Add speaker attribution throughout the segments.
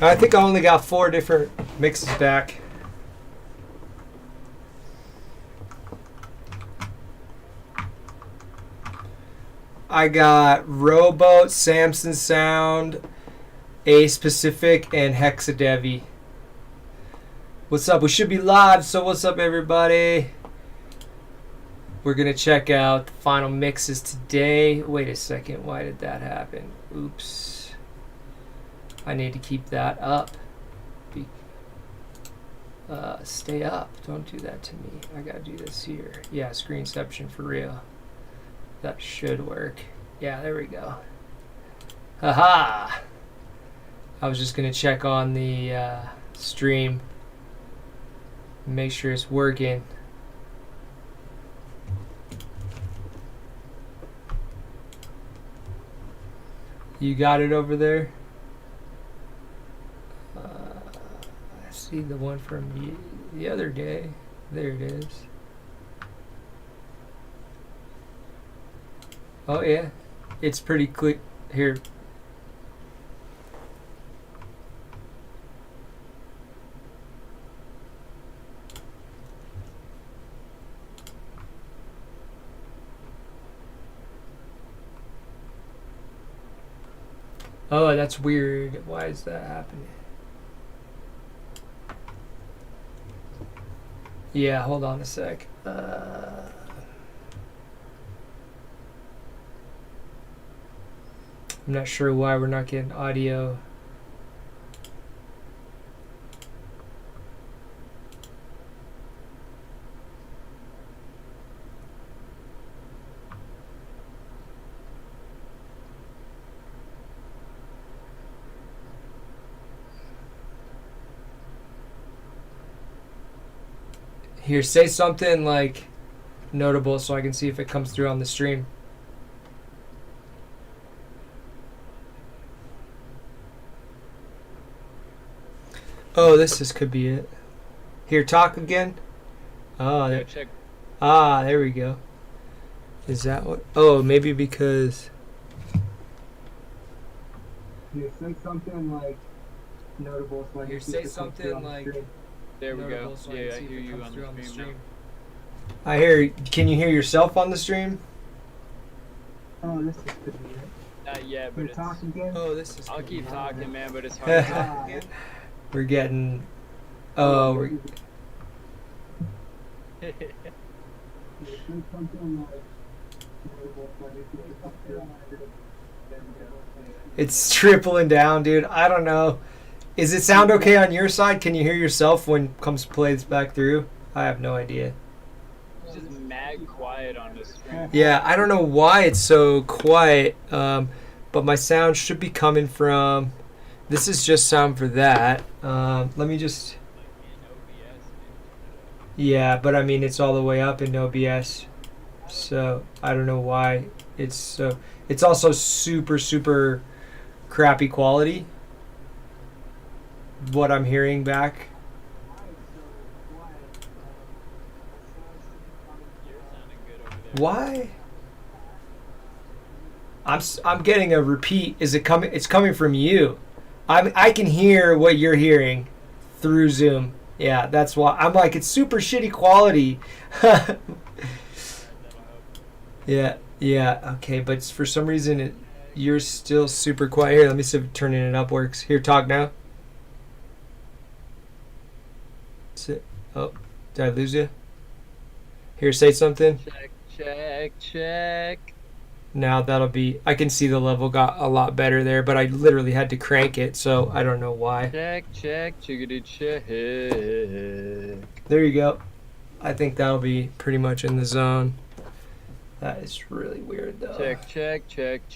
Speaker 1: I think I only got 4 different mixes back. I got Rowboat, Samson Sound, Ace Pacific, and Hexadevi. What's up? We should be live, so what's up, everybody? We're going to check out the final mixes today. Wait a second. Why did that happen? Oops. I need to keep that up. Stay up. Don't do that to me. I got to do this here. Yeah, screenception for real. That should work. Yeah, there we go. Haha! I was just going to check on the stream. Make sure it's working. You got it over there? I see the one from the other day. There it is. Oh yeah, it's pretty clear here. Oh, that's weird. Why is that happening? Yeah, hold on a sec. I'm not sure why we're not getting audio. Here, say something like notable so I can see if it comes through on the stream. Oh, could be it. Here, talk again. Oh,
Speaker 2: yeah, check.
Speaker 1: There we go. Is that what? Oh, maybe because.
Speaker 3: Here, say something like notable. So
Speaker 1: Here, say something like.
Speaker 2: There we go. So yeah, I hear you on the stream now.
Speaker 1: I hear. Can you hear yourself on the stream?
Speaker 3: Oh, this could be it.
Speaker 2: Not yet, but it's.
Speaker 3: Talk again.
Speaker 1: Oh,
Speaker 2: I'll keep talking, man, but it's hard to talk again.
Speaker 1: We're getting. Oh, we're. It's tripling down, dude. I don't know. Is it sound okay on your side? Can you hear yourself when comes plays back through? I have no idea.
Speaker 2: It's just mad quiet on the stream.
Speaker 1: Yeah, I don't know why it's so quiet, but my sound should be coming from. This is just sound for that. Let me just. Yeah, but I mean it's all the way up in OBS, so I don't know why it's so. It's also super crappy quality. What I'm hearing back. Why? I'm getting a repeat. Is it coming? It's coming from you. I can hear what you're hearing through Zoom. Yeah, that's why I'm like it's super shitty quality. Yeah. Okay, but for some reason you're still super quiet. Here, let me see if turning it up works. Here, talk now. Oh, did I lose you? Here, say something.
Speaker 2: Check.
Speaker 1: Now that'll be. I can see the level got a lot better there, but I literally had to crank it, so I don't know why.
Speaker 2: Check, chickadee check.
Speaker 1: There you go. I think that'll be pretty much in the zone. That is really weird, though.
Speaker 2: Check. Check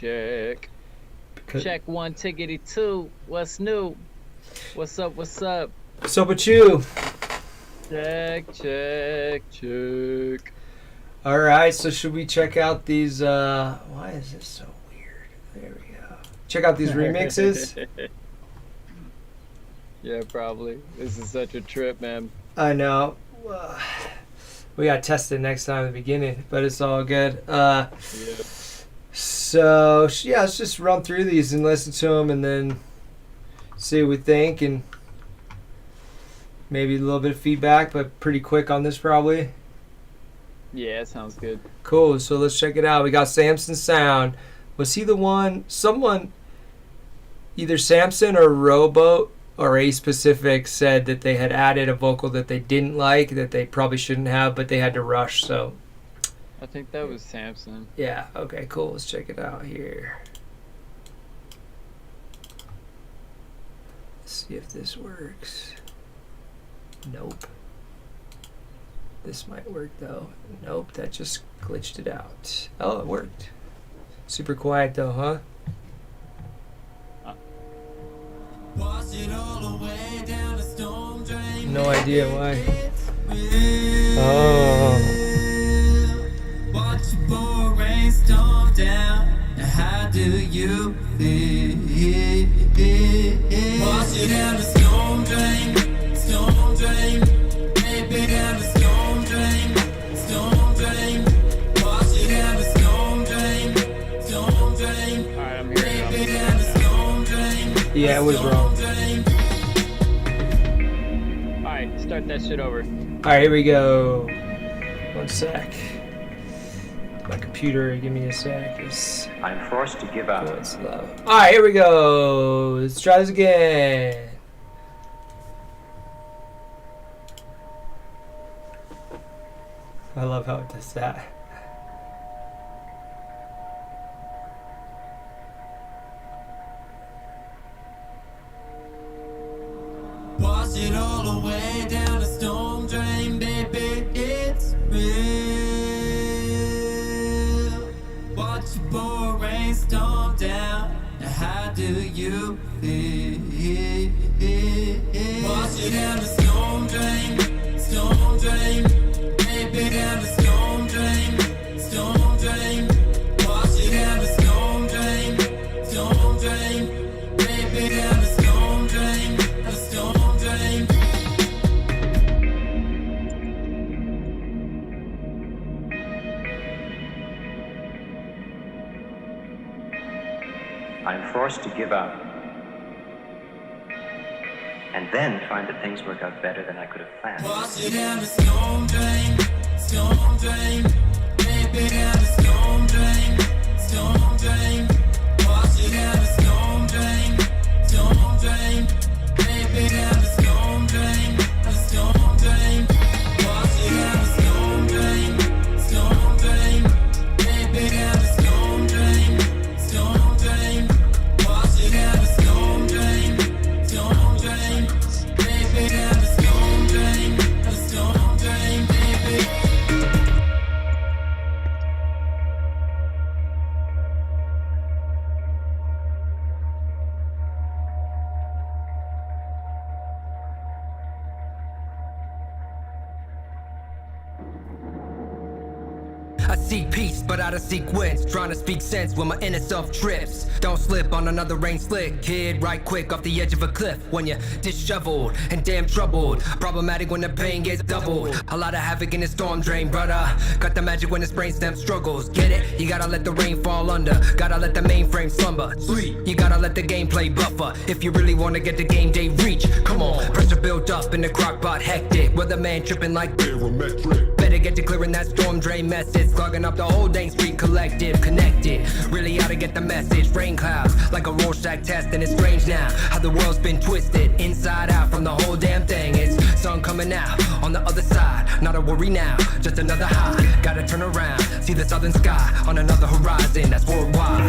Speaker 2: 1, tickety 2. What's new? What's up?
Speaker 1: What's up with you?
Speaker 2: Check.
Speaker 1: All right, so should we check out these? Why is this so weird? There we go. Check out these remixes.
Speaker 2: Yeah, probably. This is such a trip, man.
Speaker 1: I know. We got to test it next time at the beginning, but it's all good.
Speaker 2: Yeah.
Speaker 1: So, yeah, let's just run through these and listen to them and then see what we think, and maybe a little bit of feedback, but pretty quick on this probably.
Speaker 2: Yeah, that sounds good.
Speaker 1: Cool, so let's check it out. We got Samson Sound. Was he the one, someone, either Samson or Rowboat or A Specific said that they had added a vocal that they didn't like, that they probably shouldn't have, but they had to rush, so.
Speaker 2: I think that was Samson.
Speaker 1: Yeah, okay, cool. Let's check it out here. Let's see if this works. Nope. This might work though. Nope, that just glitched it out. Oh, it worked. Super quiet though, huh? No idea why. Oh.
Speaker 4: Watch your boy rain storm down. Now how do you feel? Wash it down the storm drain, baby down the storm drain. Wash it down the storm drain.
Speaker 2: Alright, I'm hearing
Speaker 4: Baby
Speaker 2: it.
Speaker 4: down the storm drain.
Speaker 1: Yeah, it was wrong.
Speaker 2: Alright, start that shit over.
Speaker 1: Alright, here we go. 1 sec. My computer, give me a sec. It's
Speaker 5: I'm forced to give up.
Speaker 1: going slow. Alright, here we go. Let's try this again. I love how it does that.
Speaker 4: Wash it all away down the storm drain, baby, it's real. Watch your boy rain storm down. Now how do you feel? Wash it down the storm drain, baby down the storm drain. Wash it down the storm drain, baby down the storm drain.
Speaker 5: I'm forced to give up. And then find that things work out better than I could have planned.
Speaker 4: Wash it down the storm drain, baby down the storm drain. Wash it down the storm drain, baby down the storm drain. Wash it down the storm drain, baby down the storm drain. Wash it down the storm drain, baby down the storm drain, baby.
Speaker 6: I seek peace, but out of sequence. Trying to speak sense when my inner self trips. Don't slip on another rain slick. Kid, right quick off the edge of a cliff. When you're disheveled and damn troubled. Problematic when the pain gets doubled. A lot of havoc in the storm drain, brother. Got the magic when this brainstem struggles. Get it? You gotta let the rain fall under. Gotta let the mainframe slumber. Sleep. You gotta let the gameplay buffer. If you really wanna get the game day reach. Come on, pressure built up in the crockpot hectic. Weatherman tripping like barometric. Better get to clearing that storm drain message. Clogging up the whole dang street collective. Connected, really ought to get the message. Rain clouds, like a Rorschach test. And it's strange now, how the world's been twisted. Inside out from the whole damn thing. It's sun coming out, on the other side. Not a worry now, just another high. Gotta turn around, see the southern sky. On another horizon, that's worldwide.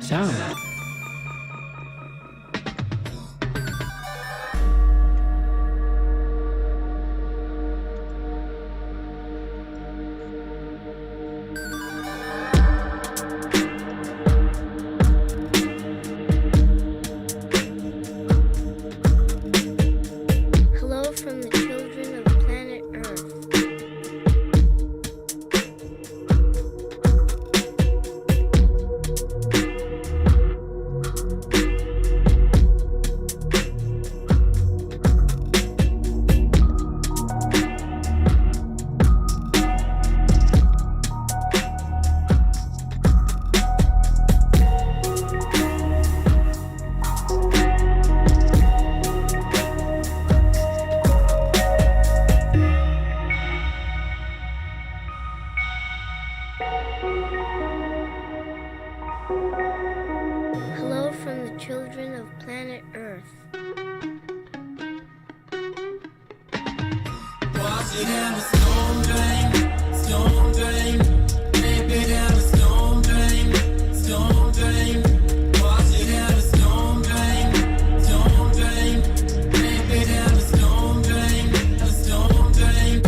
Speaker 4: Sound.
Speaker 7: Hello from the children of planet Earth.
Speaker 4: down the storm drain, storm drain. Take me down the storm drain, storm drain. Wash it down the storm drain, storm drain. Take me down the storm drain, the storm drain.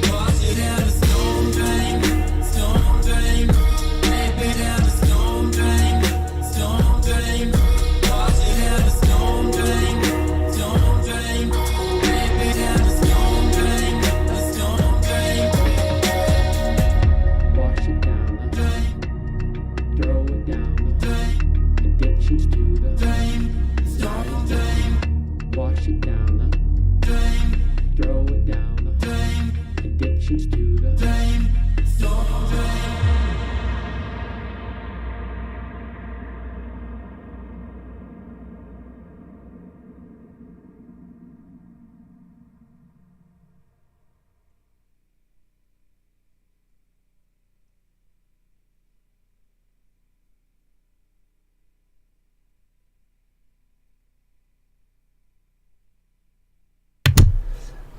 Speaker 4: Wash it down the storm drain, storm drain. Take me down the storm drain, storm drain. Wash it down the storm drain, storm drain. Take me down the storm drain, the storm drain.
Speaker 8: Wash it down the drain, throw it down the drain, addictions to the drain, storm drain. Wash it down the drain, throw it down the drain, addictions to the drain,
Speaker 4: Storm drain.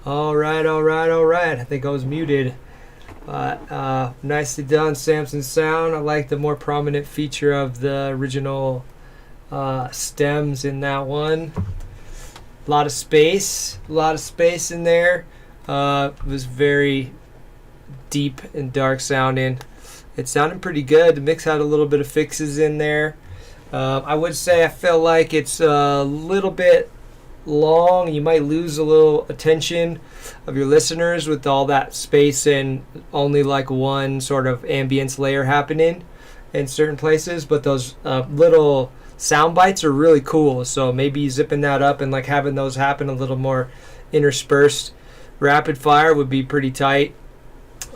Speaker 1: All right. I think I was muted. But nicely done, Samson Sound. I like the more prominent feature of the original stems in that one. A lot of space in there. It was very deep and dark sounding. It sounded pretty good. The mix had a little bit of fixes in there. I would say I feel like it's a little bit long. You might lose a little attention of your listeners with all that space and only like one sort of ambience layer happening in certain places, but those little sound bites are really cool. So maybe zipping that up and like having those happen a little more interspersed rapid fire would be pretty tight.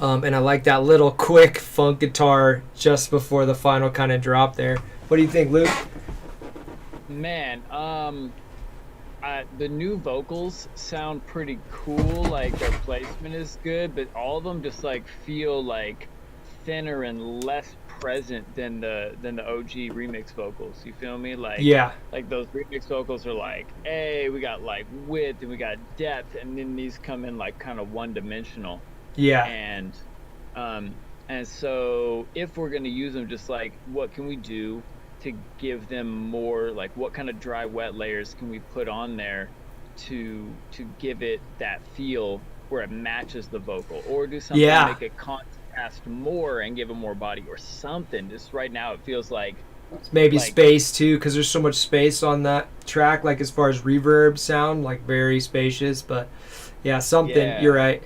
Speaker 1: And I like that little quick funk guitar just before the final kind of drop there. What do you think, Luke?
Speaker 2: Man, the new vocals sound pretty cool. Like their placement is good, but all of them just like feel like thinner and less present than the OG remix vocals. You feel me? Like
Speaker 1: Yeah.
Speaker 2: like those remix vocals are like, hey, we got like width and we got depth, and then these come in like kind of one-dimensional.
Speaker 1: Yeah.
Speaker 2: And so if we're gonna use them, just like what can we do to give them more, like what kind of dry wet layers can we put on there to give it that feel where it matches the vocal, or do something to make it contrast more and give it more body or something. Just right now it feels like
Speaker 1: maybe space too, because there's so much space on that track, like as far as reverb sound, like very spacious. But yeah, something.
Speaker 2: Yeah.
Speaker 1: You're right,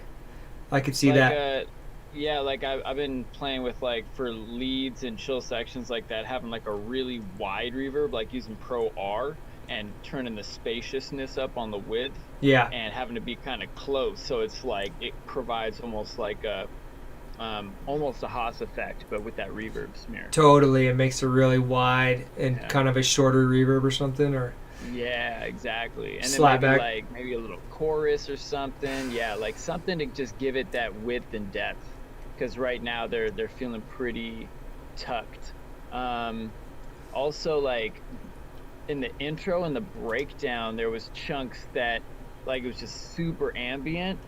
Speaker 1: I could see
Speaker 2: like,
Speaker 1: that.
Speaker 2: Yeah, like I've been playing with like for leads and chill sections like that, having like a really wide reverb, like using Pro R and turning the spaciousness up on the width.
Speaker 1: Yeah.
Speaker 2: And having to be kind of close, so it's like it provides almost like a almost a Haas effect, but with that reverb smear.
Speaker 1: Totally, it makes it really wide and kind of a shorter reverb or something, or
Speaker 2: yeah, exactly. And
Speaker 1: slap
Speaker 2: then maybe
Speaker 1: back.
Speaker 2: like maybe a little chorus or something. Yeah, like something to just give it that width and depth. Because right now they're feeling pretty tucked. Also, like in the intro and the breakdown, there was chunks that like it was just super ambient,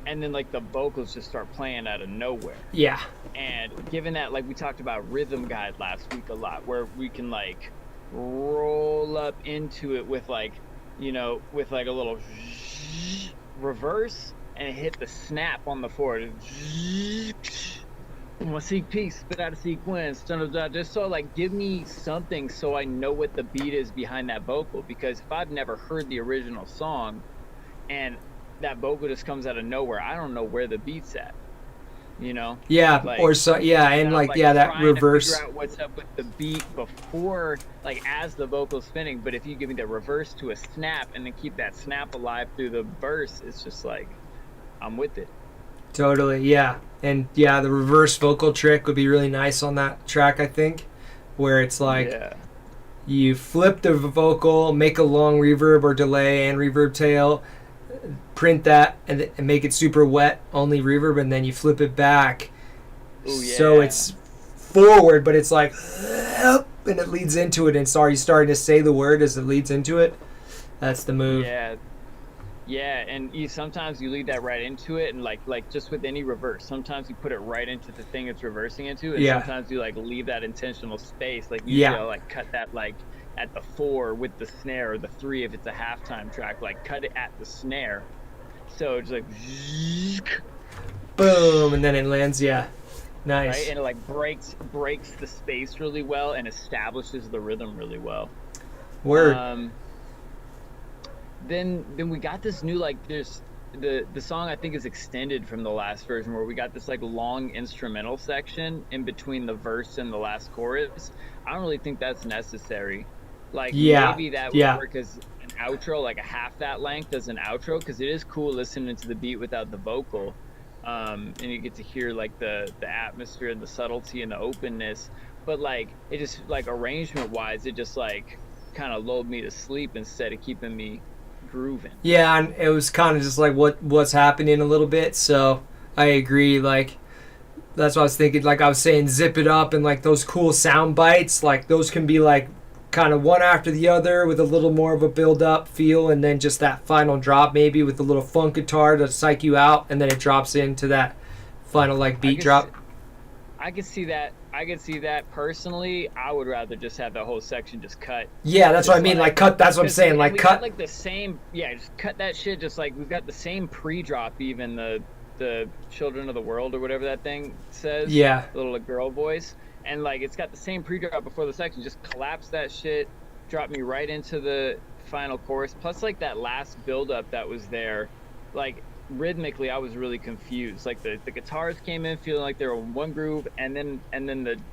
Speaker 2: and then like the vocals just start playing out of nowhere.
Speaker 1: Yeah.
Speaker 2: And given that, like we talked about Rhythm Guide last week a lot, where we can like roll up into it with like, you know, with like a little reverse and hit the snap on the forward. I'm gonna seek peace, spit out a sequence, just so like give me something so I know what the beat is behind that vocal, because if I've never heard the original song and that vocal just comes out of nowhere, I don't know where the beat's at, you know?
Speaker 1: Yeah,
Speaker 2: like,
Speaker 1: or so yeah, and like yeah, that reverse.
Speaker 2: To figure out what's up with the beat before, like as the vocal's spinning, but if you give me the reverse to a snap and then keep that snap alive through the verse, it's just like I'm with it.
Speaker 1: Totally, yeah. And yeah, the reverse vocal trick would be really nice on that track, I think, where it's like you flip the vocal, make a long reverb or delay and reverb tail, print that and make it super wet, only reverb, and then you flip it back.
Speaker 2: Ooh, yeah.
Speaker 1: So it's forward, but it's like and it leads into it, and sorry, starting to say the word as it leads into it. That's the move.
Speaker 2: Yeah. Yeah, and sometimes you lead that right into it, and like just with any reverse, sometimes you put it right into the thing it's reversing into, and
Speaker 1: Yeah.
Speaker 2: sometimes you like leave that intentional space. Like usually
Speaker 1: Yeah.
Speaker 2: I'll like cut that like at the 4 with the snare, or the 3 if it's a halftime track, like cut it at the snare. So it's like
Speaker 1: Boom, and then it lands. Yeah.
Speaker 2: right,
Speaker 1: Nice.
Speaker 2: and it like breaks the space really well and establishes the rhythm really well.
Speaker 1: Word.
Speaker 2: Um, then we got this new like there's the song I think is extended from the last version, where we got this like long instrumental section in between the verse and the last chorus. I don't really think that's necessary. Like
Speaker 1: Yeah.
Speaker 2: maybe that would
Speaker 1: Yeah.
Speaker 2: work as an outro, like a half that length as an outro, because it is cool listening to the beat without the vocal. And you get to hear like the atmosphere and the subtlety and the openness. But like it just like arrangement wise, it just like kind of lulled me to sleep instead of keeping me grooving.
Speaker 1: Yeah, and it was kind of just like what's happening a little bit. So I agree. Like that's what I was thinking. Like I was saying, zip it up, and like those cool sound bites, like those can be like kind of one after the other with a little more of a build up feel, and then just that final drop maybe with a little funk guitar to psych you out, and then it drops into that final like beat drop.
Speaker 2: I could see that. I could see that personally. I would rather just have that whole section just cut.
Speaker 1: Yeah, that's what I mean. Like cut. That's what I'm
Speaker 2: 'Cause
Speaker 1: saying. Like
Speaker 2: we
Speaker 1: cut.
Speaker 2: got like the same. Yeah, just cut that shit. Just like we've got the same pre-drop. Even the Children of the World or whatever that thing says.
Speaker 1: Yeah.
Speaker 2: The little like, girl voice, and like it's got the same pre-drop before the section. Just collapse that shit. Drop me right into the final chorus. Plus like that last build-up that was there, like. Rhythmically I was really confused. Like the guitars came in feeling like they were in one groove, and then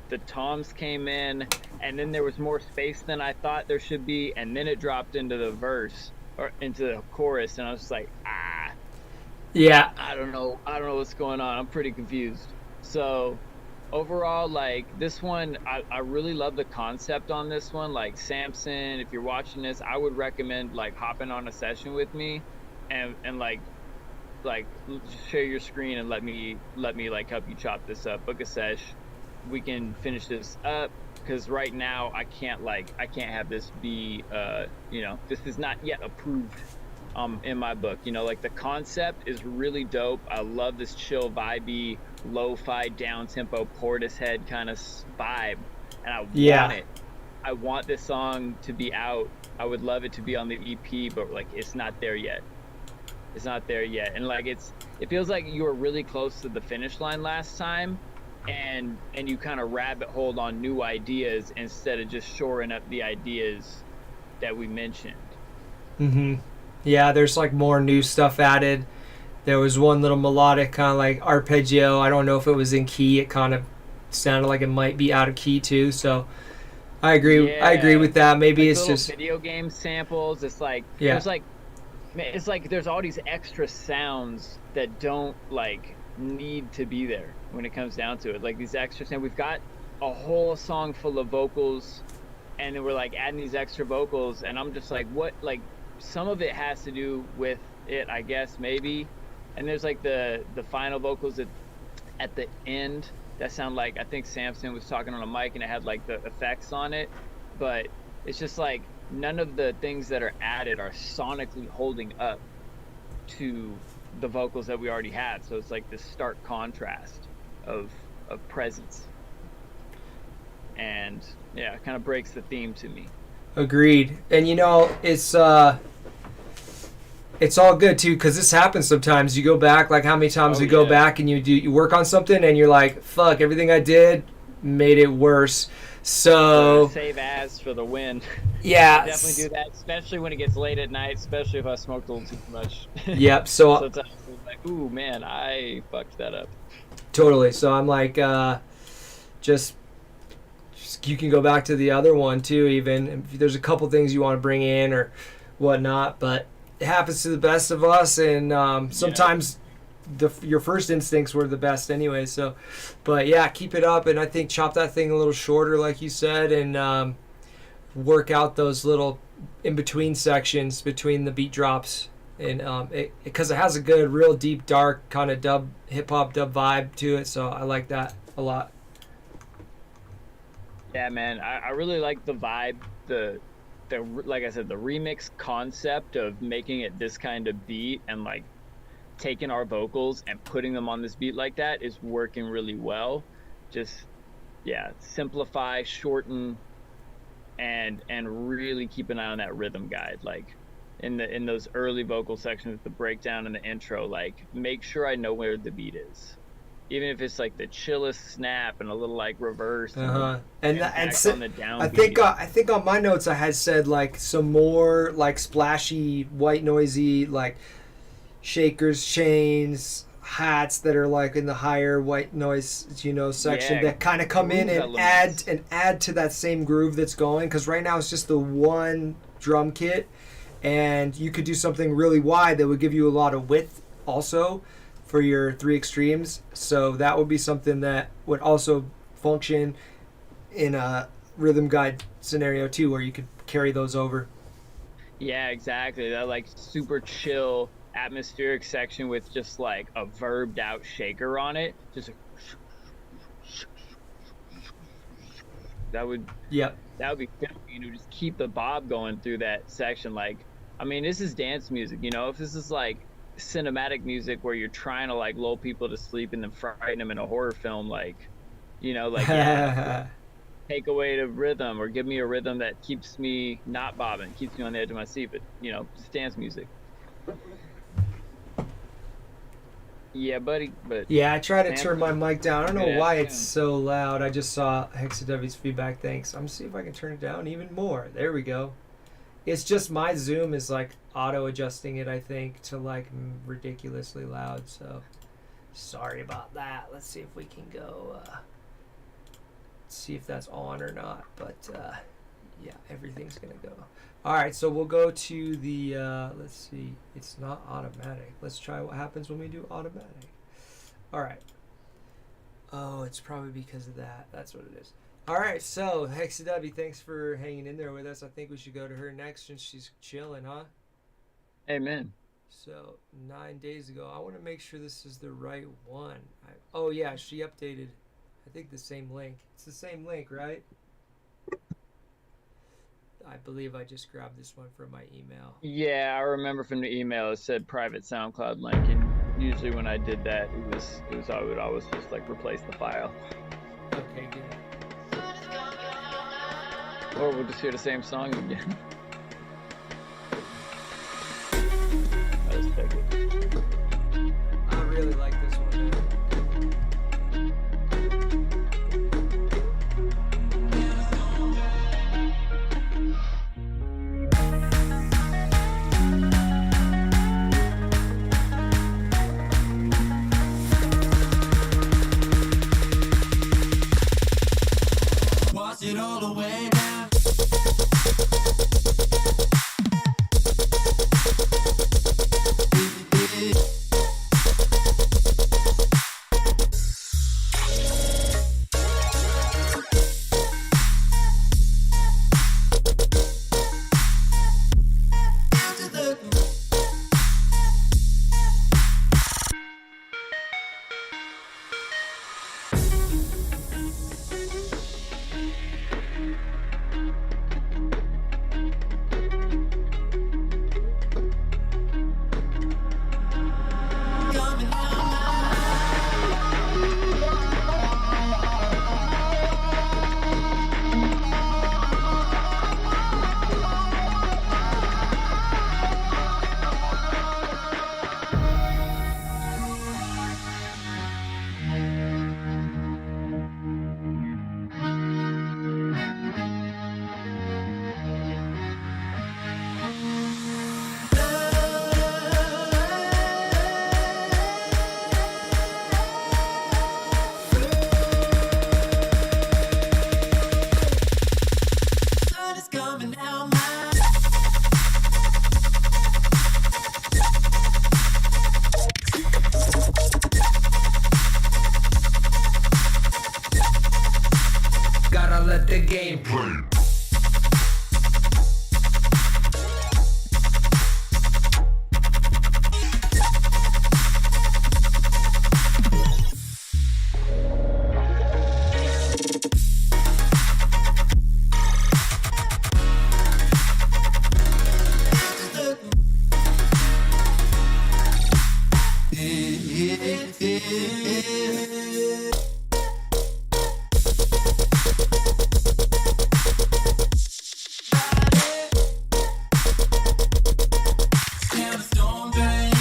Speaker 2: the toms came in, and then there was more space than I thought there should be, and then it dropped into the verse or into the chorus, and I was just like,
Speaker 1: Yeah.
Speaker 2: I don't know what's going on. I'm pretty confused. So overall, like this one, I really love the concept on this one. Like Samson, if you're watching this, I would recommend like hopping on a session with me and like share your screen and let me like help you chop this up. Book a sesh, we can finish this up, because right now I can't have this be this is not yet approved in my book. Like the concept is really dope. I love this chill vibey lo-fi down tempo Portishead kind of vibe, and I want it. I want this song to be out. I would love it to be on the EP, but like it's not there yet. And like it feels like you were really close to the finish line last time, and you kind of rabbit holed on new ideas instead of just shoring up the ideas that we mentioned.
Speaker 1: Yeah, there's like more new stuff added. There was one little melodic kind of like arpeggio. I don't know if it was in key. It kind of sounded like it might be out of key too. So I agree.
Speaker 2: Yeah.
Speaker 1: I agree with that. Maybe
Speaker 2: like
Speaker 1: it's just
Speaker 2: video game samples. It's like it's like there's all these extra sounds that don't like need to be there when it comes down to it. Like these extra sounds. We've got a whole song full of vocals, and then we're like adding these extra vocals, and I'm just like, what? Like some of it has to do with it, I guess, maybe. And there's like the final vocals at the end that sound like, I think Samson was talking on a mic and it had like the effects on it, but it's just like none of the things that are added are sonically holding up to the vocals that we already had. So it's like this stark contrast of presence, and yeah, it kind of breaks the theme to me.
Speaker 1: agreed. And it's all good too, because this happens sometimes. You go back, like how many times you go back and you work on something and you're like, fuck, everything I did made it worse. So
Speaker 2: save as for the win.
Speaker 1: Yeah,
Speaker 2: I definitely do that, especially when it gets late at night, especially if I smoked a little too much.
Speaker 1: Yep. So
Speaker 2: sometimes it's like, ooh man, I fucked that up.
Speaker 1: Totally. So I'm like, just you can go back to the other one too, even if there's a couple things you want to bring in or whatnot, but it happens to the best of us, and sometimes your first instincts were the best anyway. So, but yeah, keep it up, and I think chop that thing a little shorter, like you said, and work out those little in between sections between the beat drops, and because it has a good, real deep, dark kind of dub hip hop dub vibe to it. So I like that a lot.
Speaker 2: Yeah, man, I really like the vibe, the like I said, the remix concept of making it this kind of beat and like taking our vocals and putting them on this beat like that is working really well. Just yeah, simplify, shorten, and really keep an eye on that rhythm guide. Like in those early vocal sections, the breakdown and the intro, like make sure I know where the beat is. Even if it's like the chillest snap and a little like reverse and
Speaker 1: so,
Speaker 2: on the downbeat.
Speaker 1: I think on my notes I had said like some more like splashy, white noisy, like shakers, chains, hats that are like in the higher white noise, section that kind of come in and add to that same groove that's going. Because right now it's just the one drum kit, and you could do something really wide that would give you a lot of width also for your three extremes. So that would be something that would also function in a rhythm guide scenario too, where you could carry those over.
Speaker 2: Yeah, exactly. That like super chill atmospheric section with just like a verbed out shaker on it. Just like, that would be good. Just keep the bob going through that section. Like, I mean, this is dance music, if this is like cinematic music where you're trying to like lull people to sleep and then frighten them in a horror film, like take away the rhythm or give me a rhythm that keeps me not bobbing, keeps me on the edge of my seat, but it's dance music. Yeah, buddy. But
Speaker 1: yeah, I try to turn my mic down. I don't know why it's so loud. I just saw Hexadevi's feedback. Thanks. I'm gonna see if I can turn it down even more. There we go. It's just my Zoom is like auto adjusting it, I think, to like ridiculously loud. So sorry about that. Let's see if we can go see if that's on or not. But yeah, everything's gonna go. All right, so we'll go to the let's see. It's not automatic. Let's try what happens when we do automatic. All right. Oh, it's probably because of that. That's what it is. All right, so Hexadevi, thanks for hanging in there with us. I think we should go to her next since she's chilling, huh?
Speaker 2: Amen.
Speaker 1: So 9 days ago, I want to make sure this is the right one. Oh yeah, she updated. I think the same link. It's the same link, right? I believe I just grabbed this one from my email.
Speaker 2: Yeah, I remember from the email it said private SoundCloud link, and usually when I did that, I would always just like replace the file.
Speaker 1: Okay, good.
Speaker 2: Or we'll just hear the same song again. Let's take it.
Speaker 1: I really like this one.
Speaker 4: Wash it all away now. Sun is coming out my
Speaker 6: Gotta let the game play.
Speaker 4: Down the storm drain.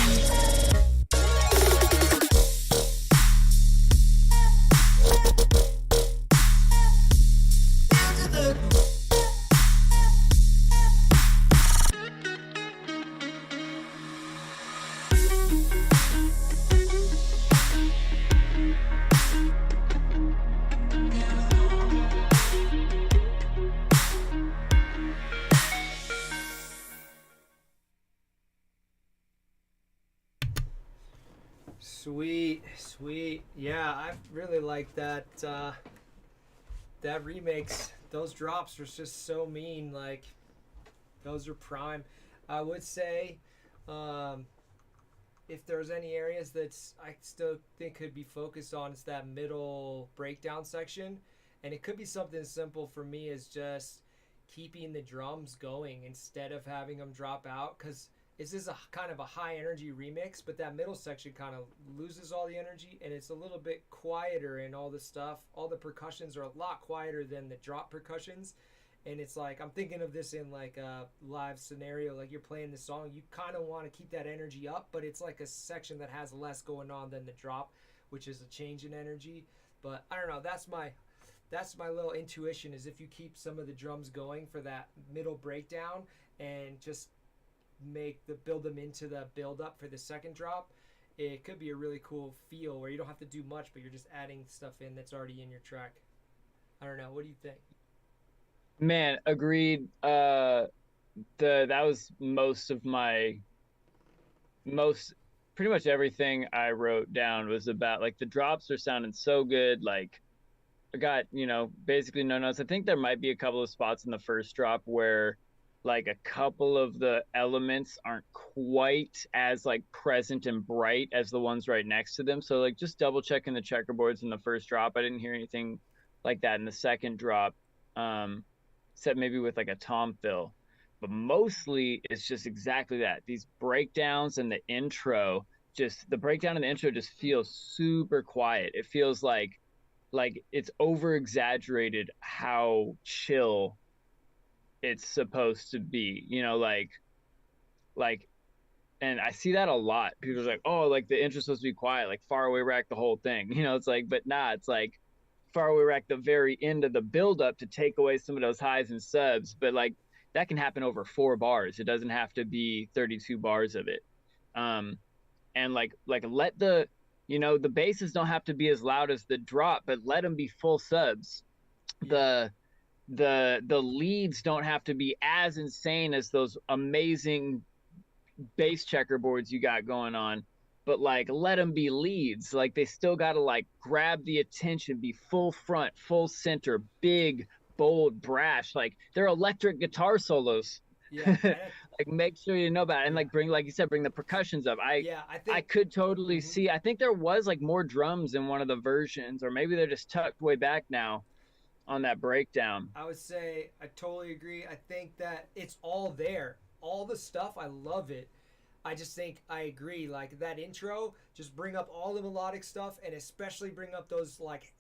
Speaker 4: Down to the
Speaker 1: Sweet, sweet. Yeah, I really like that. That remix. Those drops were just so mean. Like, those are prime. I would say, um, if there's any areas that's I still think could be focused on, it's that middle breakdown section, and it could be something simple for me as just keeping the drums going instead of having them drop out, because this is a kind of a high energy remix, but that middle section kind of loses all the energy and it's a little bit quieter, and all the stuff, all the percussions are a lot quieter than the drop percussions. And it's like I'm thinking of this in like a live scenario, like you're playing the song, you kind of want to keep that energy up, but it's like a section that has less going on than the drop, which is a change in energy. But I don't know, that's my little intuition, is if you keep some of the drums going for that middle breakdown and just build them into the build up for the second drop, it could be a really cool feel where you don't have to do much, but you're just adding stuff in that's already in your track. I don't know, what do you think?
Speaker 2: Man, agreed. That was most of my most pretty much everything I wrote down was about like the drops are sounding so good. Like I got, basically no notes. I think there might be a couple of spots in the first drop where like a couple of the elements aren't quite as like present and bright as the ones right next to them. So like just double checking the checkerboards in the first drop. I didn't hear anything like that in the second drop. Except maybe with like a tom fill. But mostly it's just exactly that. These breakdowns and the intro, just the breakdown and the intro just feels super quiet. It feels like it's over exaggerated how chill it's supposed to be. Like and I see that a lot. People's like, oh, like the intro's supposed to be quiet, like far away rack the whole thing. It's like, but nah, it's like far away rack the very end of the build up to take away some of those highs and subs. But like that can happen over 4 bars. It doesn't have to be 32 bars of it. And like let the basses don't have to be as loud as the drop, but let them be full subs.
Speaker 1: Yeah.
Speaker 2: The leads don't have to be as insane as those amazing bass checkerboards you got going on, but like let them be leads. Like they still got to like grab the attention, be full front, full center, big, bold, brash. Like they're electric guitar solos.
Speaker 1: Yeah, and
Speaker 2: Like make sure you know about it, and
Speaker 1: yeah,
Speaker 2: like bring, like you said, bring the percussions up. I
Speaker 1: yeah. I
Speaker 2: I
Speaker 1: think.
Speaker 2: could totally
Speaker 1: Mhm.
Speaker 2: see. I think there was like more drums in one of the versions, or maybe they're just tucked way back now on that breakdown.
Speaker 1: I would say I totally agree. I think that it's all there. All the stuff, I love it. I just think I agree. Like that intro, just bring up all the melodic stuff, and especially bring up those like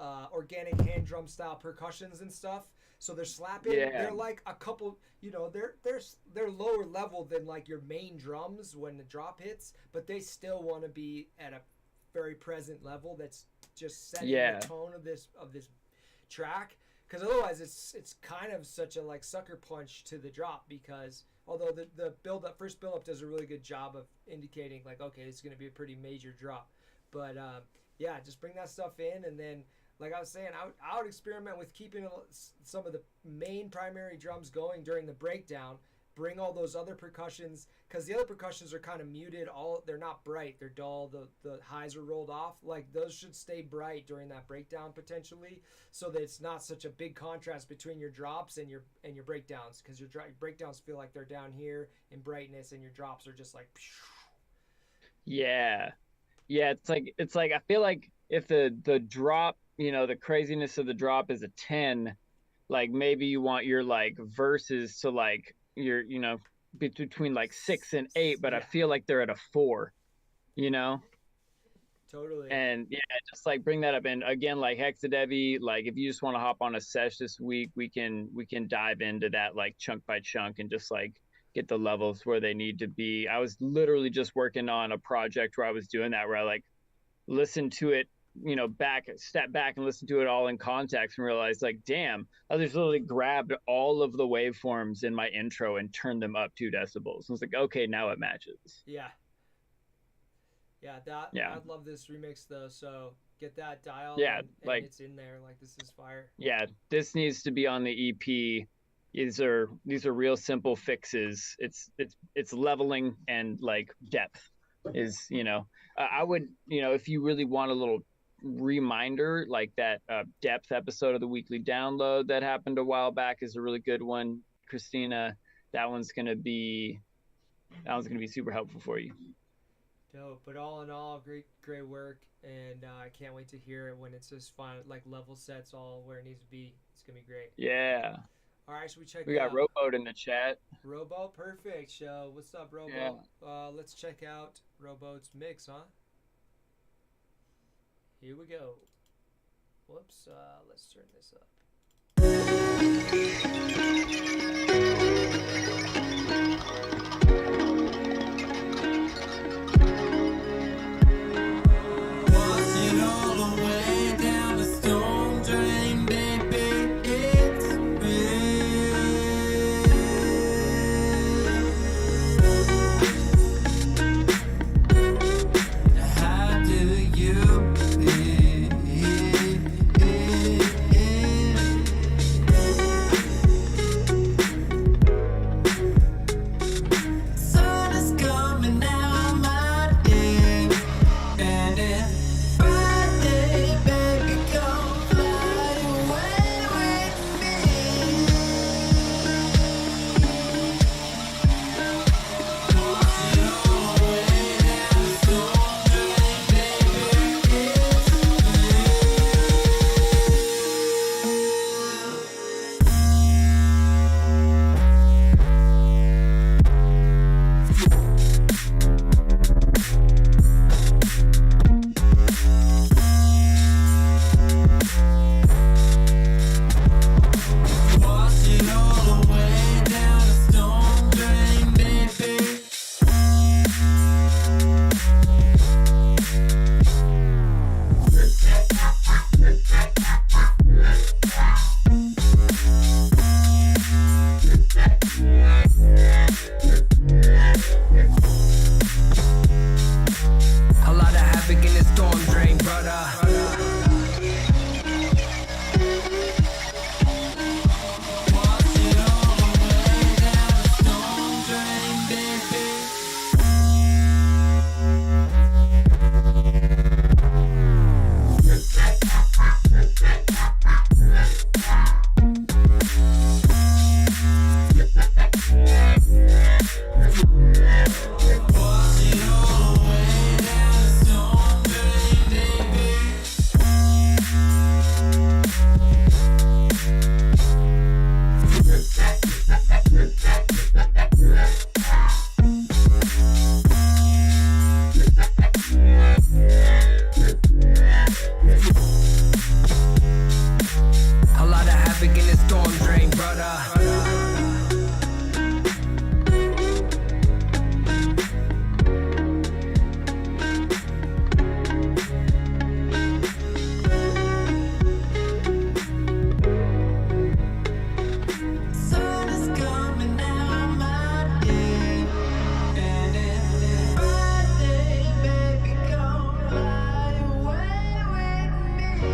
Speaker 1: organic hand drum style percussions and stuff. So they're slapping.
Speaker 2: Yeah,
Speaker 1: They're like a couple. They're lower level than like your main drums when the drop hits, but they still want to be at a very present level. That's just setting the
Speaker 2: yeah,
Speaker 1: tone of this track, because otherwise it's kind of such a like sucker punch to the drop, because although the first build up does a really good job of indicating like, okay, it's going to be a pretty major drop, but yeah, just bring that stuff in, and then like I was saying, I would experiment with keeping some of the main primary drums going during the breakdown. Bring all those other percussions, because the other percussions are kind of muted. They're not bright. They're dull. The highs are rolled off. Like those should stay bright during that breakdown potentially, so that it's not such a big contrast between your drops and your breakdowns. Because your breakdowns feel like they're down here in brightness, and your drops are just like.
Speaker 2: yeah. Yeah, it's like I feel like if the drop, the craziness of the drop is a 10, like maybe you want your like verses to like between like 6 and 8, but I
Speaker 1: Yeah,
Speaker 2: feel like they're at a 4, you know?
Speaker 1: Totally.
Speaker 2: And yeah, just like bring that up. And again, like Hexadevi, like if you just want to hop on a sesh this week, we can dive into that like chunk by chunk and just like get the levels where they need to be. I was literally just working on a project where I was doing that, where I like listened to it, step back and listen to it all in context and realized like, damn, I just literally grabbed all of the waveforms in my intro and turned them up 2 decibels. I was like, okay, now it matches.
Speaker 1: Yeah. Yeah, that
Speaker 2: Yeah.
Speaker 1: I'd love this remix though. So get that dial
Speaker 2: Yeah,
Speaker 1: and
Speaker 2: like
Speaker 1: it's in there. Like this is fire.
Speaker 2: yeah, this needs to be on the EP. These are real simple fixes. It's leveling and like depth is I would if you really want a little reminder, like that depth episode of the weekly download that happened a while back is a really good one, Christina. That one's gonna be super helpful for you.
Speaker 1: Dope. But all in all, great work, and I can't wait to hear it when it's just fun, like level sets all where it needs to be. It's gonna be great.
Speaker 2: Yeah,
Speaker 1: All right, should we check
Speaker 2: we got
Speaker 1: out
Speaker 2: Rowboat in the chat.
Speaker 1: Robo? Perfect. Show. What's up, Robo?
Speaker 2: Yeah.
Speaker 1: Let's check out Robo's mix, huh? Here we go. Whoops. Let's turn this up.
Speaker 4: Wash it all away down the storm drain, baby. It's real. How do you feel? Sun is coming now, my dear. And it's Friday, baby, come fly away with me. Wash it all away down the storm drain, baby, it's Wash it all away down the storm drain, baby.
Speaker 6: A lot of havoc in the storm drain, brother.
Speaker 4: Wash it all away down the storm drain, baby. Wash it all away down the storm drain, baby.
Speaker 6: A lot of havoc in the storm drain, brother.
Speaker 4: Sun is coming now, my dear. And it's Friday, baby, come fly away with me.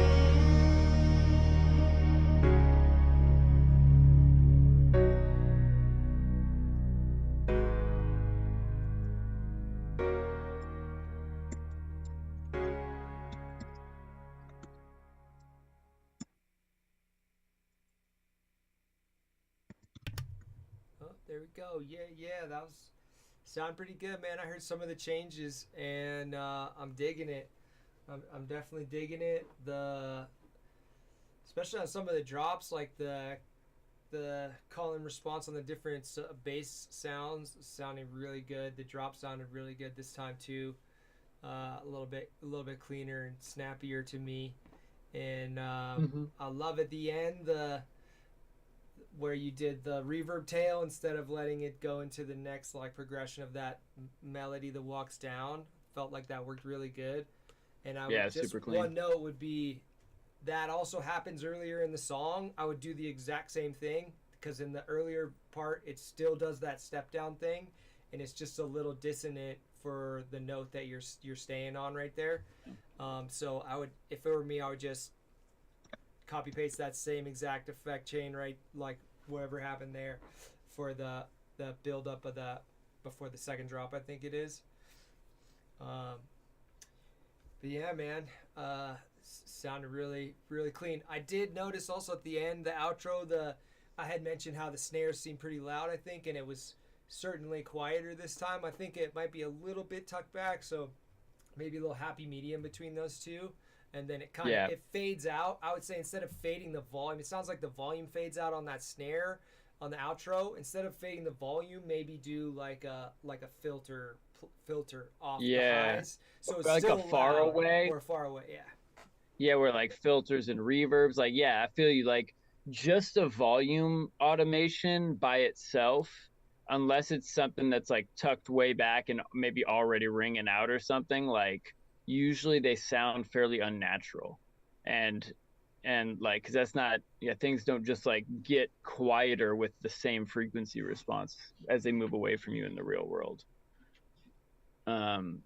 Speaker 1: Oh, there we go. Yeah, that was sound pretty good, man. I heard some of the changes, and I'm digging it. I'm definitely digging it. Especially on some of the drops, like the call and response on the different bass sounds sounding really good. The drop sounded really good this time too. a little bit cleaner and snappier to me. And
Speaker 2: Mm-hmm.
Speaker 1: I love at the end the where you did the reverb tail instead of letting it go into the next like progression of that melody that walks down. Felt like that worked really good. And I
Speaker 2: Yeah,
Speaker 1: would just
Speaker 2: super clean.
Speaker 1: one note would be that also happens earlier in the song. I would do the exact same thing because in the earlier part it still does that step down thing, and it's just a little dissonant for the note that you're staying on right there. So I would, if it were me, I would just copy paste that same exact effect chain right like whatever happened there for the build up of the before the second drop, I think it is. But yeah, man, sounded really, really clean. I did notice also at the end, the outro, I had mentioned how the snares seemed pretty loud, I think, and it was certainly quieter this time. I think it might be a little bit tucked back, so maybe a little happy medium between those two. And then it kind of
Speaker 2: Yeah.
Speaker 1: it fades out. I would say instead of fading the volume, it sounds like the volume fades out on that snare on the outro. Instead of fading the volume, maybe do like a filter off the
Speaker 2: Yeah.
Speaker 1: highs, so
Speaker 2: Or
Speaker 1: it's
Speaker 2: like
Speaker 1: still
Speaker 2: a far
Speaker 1: loud
Speaker 2: away.
Speaker 1: or far away. Yeah,
Speaker 2: Yeah, where like filters and reverbs. Like, yeah, I feel you. Like, just a volume automation by itself, unless it's something that's like tucked way back and maybe already ringing out or something, like usually they sound fairly unnatural. And like, because that's not, yeah, things don't just like get quieter with the same frequency response as they move away from you in the real world. Um,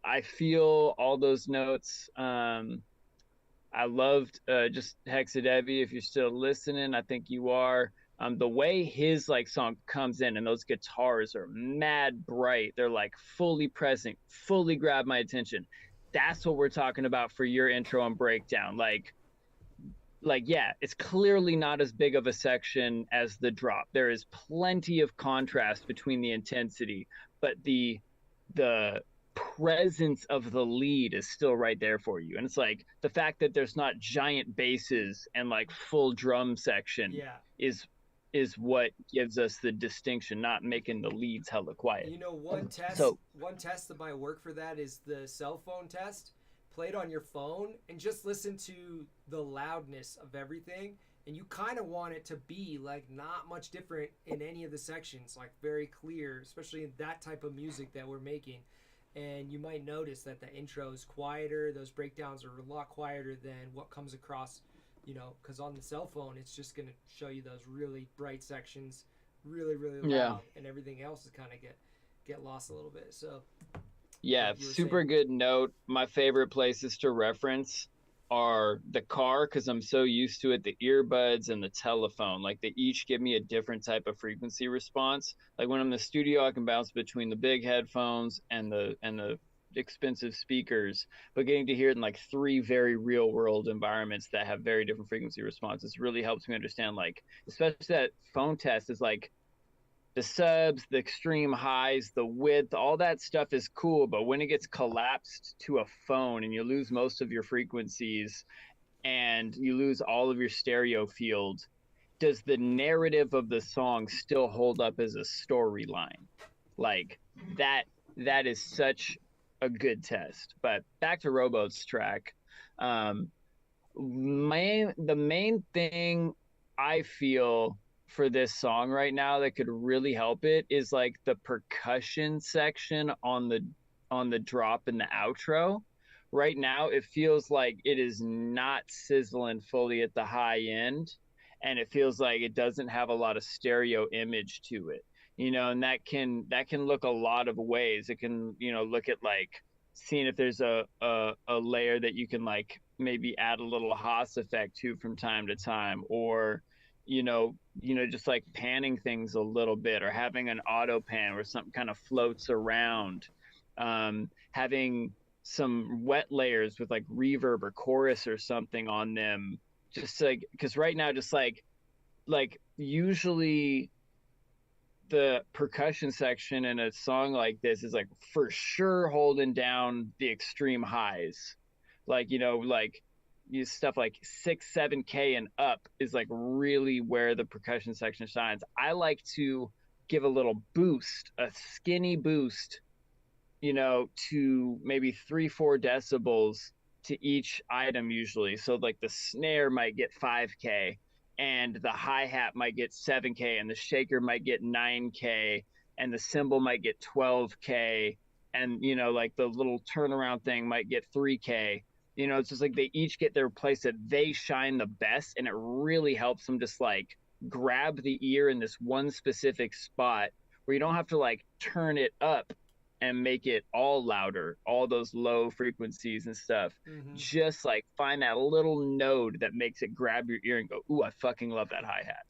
Speaker 2: I feel all those notes. I loved just Hexadevi. If you're still listening, I think you are. The way his like song comes in and those guitars are mad bright. They're like fully present, fully grab my attention. That's what we're talking about for your intro and breakdown. Yeah, it's clearly not as big of a section as the drop. There is plenty of contrast between the intensity, but the presence of the lead is still right there for you. And it's like the fact that there's not giant basses and like full drum section
Speaker 1: yeah.
Speaker 2: is what gives us the distinction, not making the leads hella quiet.
Speaker 1: You know,
Speaker 2: So
Speaker 1: one test that might work for that is the cell phone test. Play it on your phone and just listen to the loudness of everything. And you kind of want it to be like not much different in any of the sections, like very clear, especially in that type of music that we're making. And you might notice that the intro is quieter. Those breakdowns are a lot quieter than what comes across, because on the cell phone, it's just going to show you those really bright sections, really, really loud,
Speaker 2: yeah.
Speaker 1: and everything else is kind of get lost a little bit. So,
Speaker 2: Yeah,
Speaker 1: like you were
Speaker 2: super
Speaker 1: saying,
Speaker 2: good note. My favorite places to reference are the car because I'm so used to it, the earbuds and the telephone. Like they each give me a different type of frequency response. Like when I'm in the studio, I can bounce between the big headphones and the expensive speakers, but getting to hear it in like three very real world environments that have very different frequency responses really helps me understand, like, especially that phone test is like the subs, the extreme highs, the width, all that stuff is cool. But when it gets collapsed to a phone and you lose most of your frequencies and you lose all of your stereo field, does the narrative of the song still hold up as a storyline? Like that, that is such a good test. But back to Rowboat's track. Um, the main thing I feel for this song right now that could really help it is like the percussion section on the drop and the outro. Right now it feels like it is not sizzling fully at the high end, and it feels like it doesn't have a lot of stereo image to it. And that can look a lot of ways. It can, look at like seeing if there's a layer that you can like maybe add a little Haas effect to from time to time, or just like panning things a little bit, or having an auto pan where something kind of floats around, having some wet layers with like reverb or chorus or something on them, just like, because right now just like usually the percussion section in a song like this is like for sure holding down the extreme highs, like like stuff like 6-7K and up is like really where the percussion section shines. I like to give a little boost, a skinny boost to maybe 3-4 decibels to each item usually. So like the snare might get 5K, and the hi-hat might get 7K, and the shaker might get 9K, and the cymbal might get 12K, and like the little turnaround thing might get 3K. It's just like they each get their place that they shine the best, and it really helps them just like grab the ear in this one specific spot where you don't have to like turn it up and make it all louder, all those low frequencies and stuff. Just like find that little node that makes it grab your ear and go, ooh, I fucking love that hi-hat.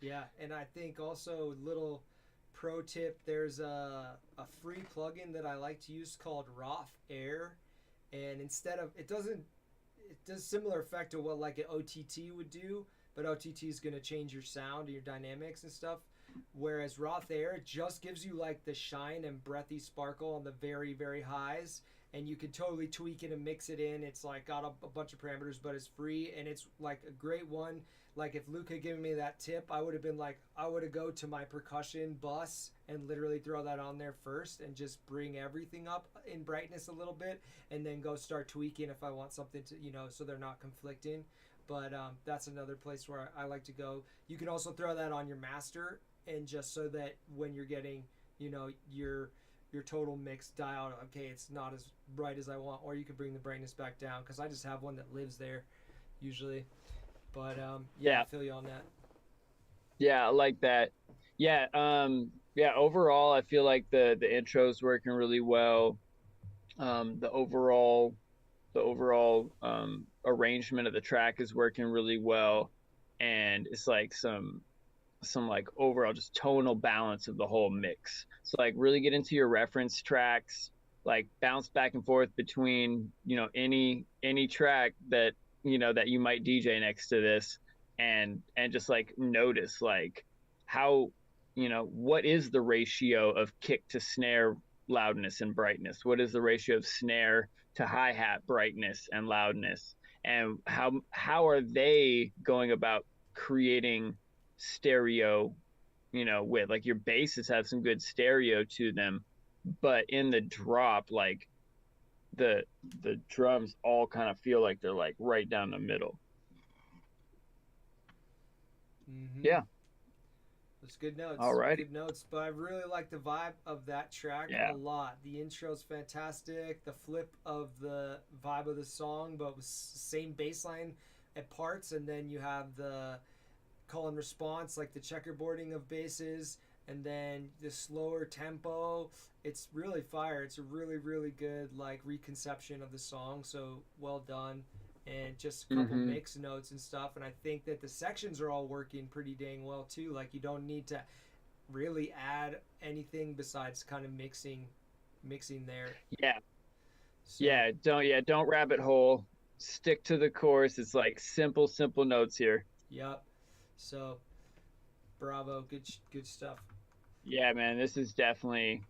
Speaker 1: Yeah, and I think also little pro tip, there's a free plugin that I like to use called Roth Air, and instead of it does similar effect to what like an OTT would do, but OTT is going to change your sound and your dynamics and stuff. Whereas Roth Air just gives you like the shine and breathy sparkle on the very, very highs, and you can totally tweak it and mix it in. It's like got a bunch of parameters, but it's free, and it's like a great one. Like if Luke had given me that tip, I would have been like, I would have go to my percussion bus and literally throw that on there first and just bring everything up in brightness a little bit, and then go start tweaking if I want something to, so they're not conflicting. But that's another place where I like to go. You can also throw that on your master, and just so that when you're getting, your total mix dialed, okay, it's not as bright as I want, or you can bring the brightness back down, because I just have one that lives there usually. But I feel you on that.
Speaker 2: Yeah, I like that. Yeah, overall I feel like the intro's working really well. The overall arrangement of the track is working really well, and it's like some like overall just tonal balance of the whole mix. So like really get into your reference tracks, like bounce back and forth between any track that that you might DJ next to this, and just like notice like how what is the ratio of kick to snare loudness and brightness, what is the ratio of snare to hi-hat brightness and loudness, and how are they going about creating stereo, with like your basses have some good stereo to them, but in the drop, like the drums all kind of feel like they're like right down the middle. Yeah,
Speaker 1: It's good notes.
Speaker 2: Alrighty.
Speaker 1: Good notes. But I really like the vibe of that track a lot. The intro's fantastic. The flip of the vibe of the song, but with same bass line at parts, and then you have the call and response, like the checkerboarding of basses, and then the slower tempo. It's really fire. It's a really, really good like reconception of the song. So well done. And just a couple mix notes and stuff. And I think that the sections are all working pretty dang well too. Like you don't need to really add anything besides kind of mixing there.
Speaker 2: Yeah.
Speaker 1: So,
Speaker 2: Don't rabbit hole. Stick to the course. It's like simple notes here.
Speaker 1: Yep. So bravo, good stuff.
Speaker 2: Yeah, man, this is definitely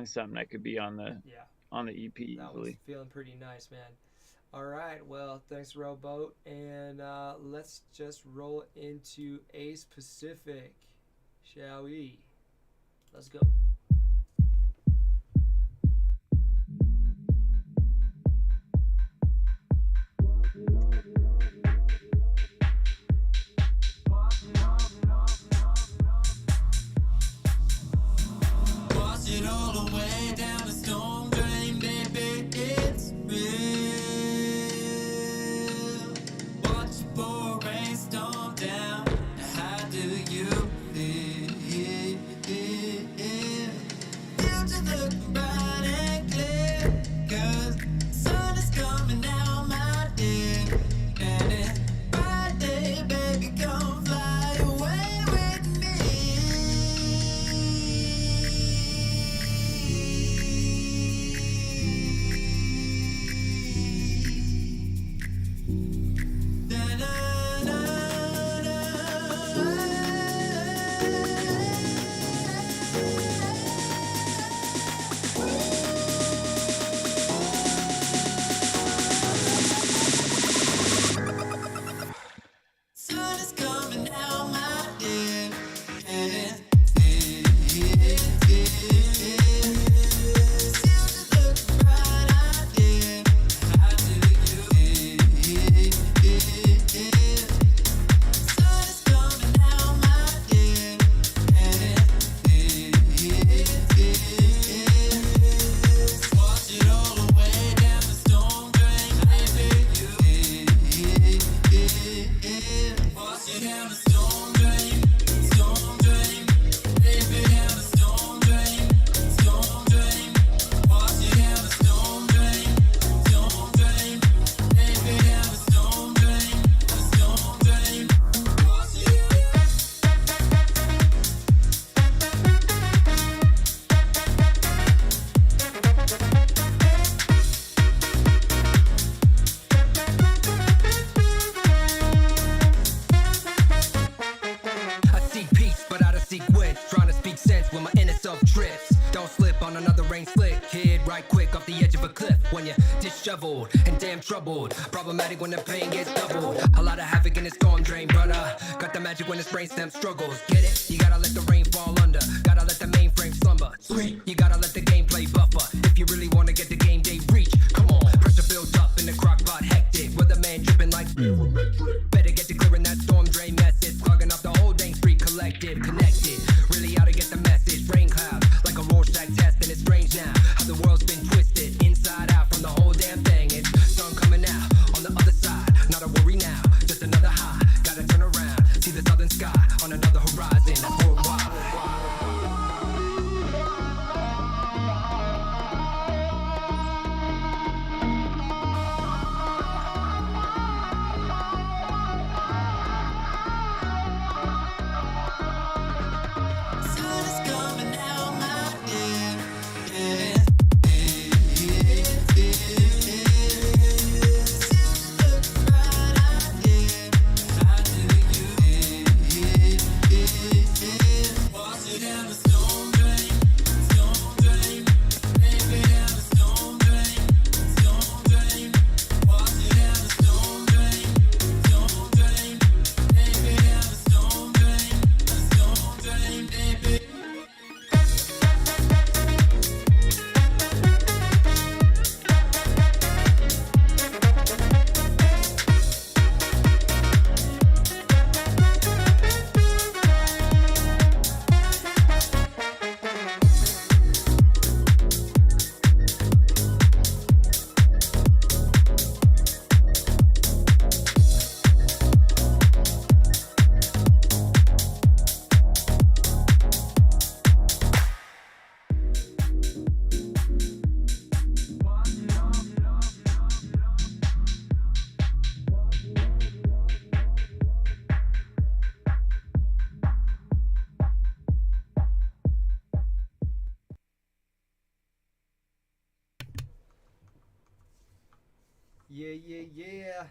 Speaker 2: something that could be on the EP easily.
Speaker 1: That was feeling pretty nice, man. All right, well, thanks, Rowboat, and let's just roll into Ace Pacific, shall we? Let's go.
Speaker 4: Wash it all away down the storm drain, baby, it's real. Watch it pour rain storm down. Now how do you feel? Future looking bright and clear, 'cause the sun is coming out, my dear. And it's Friday, baby, come fly away with me. Sun is coming out, my dear, and it's
Speaker 6: disheveled and damn troubled. Problematic when the pain gets doubled. A lot of havoc in the storm drain, brother. Got the magic when his brainstem struggles. Get it? You gotta let the rain fall under. Gotta let the mainframe slumber. Sweet. You gotta let the gameplay buffer. If you really wanna get the game day reach, come on. Pressure built up in the crock pot, hectic. With a man dripping like better get to clearing that storm drain mess. It's clogging up the whole dang street collective. Connected. Really ought to get the message. Rain clouds like a Rorschach test, and it's strange now how the world's been twisted inside out from the whole damn thing. It's sun coming out on the other side. Not a worry now, just another high. Gotta turn around, see the southern sky on another horizon. That's worldwide.
Speaker 4: Sun is coming out, my dear. Wash it down the storm drain, storm drain. Baby down the storm drain, storm drain. Wash it down the storm drain, storm drain. Baby down the storm drain, baby.
Speaker 1: Yeah.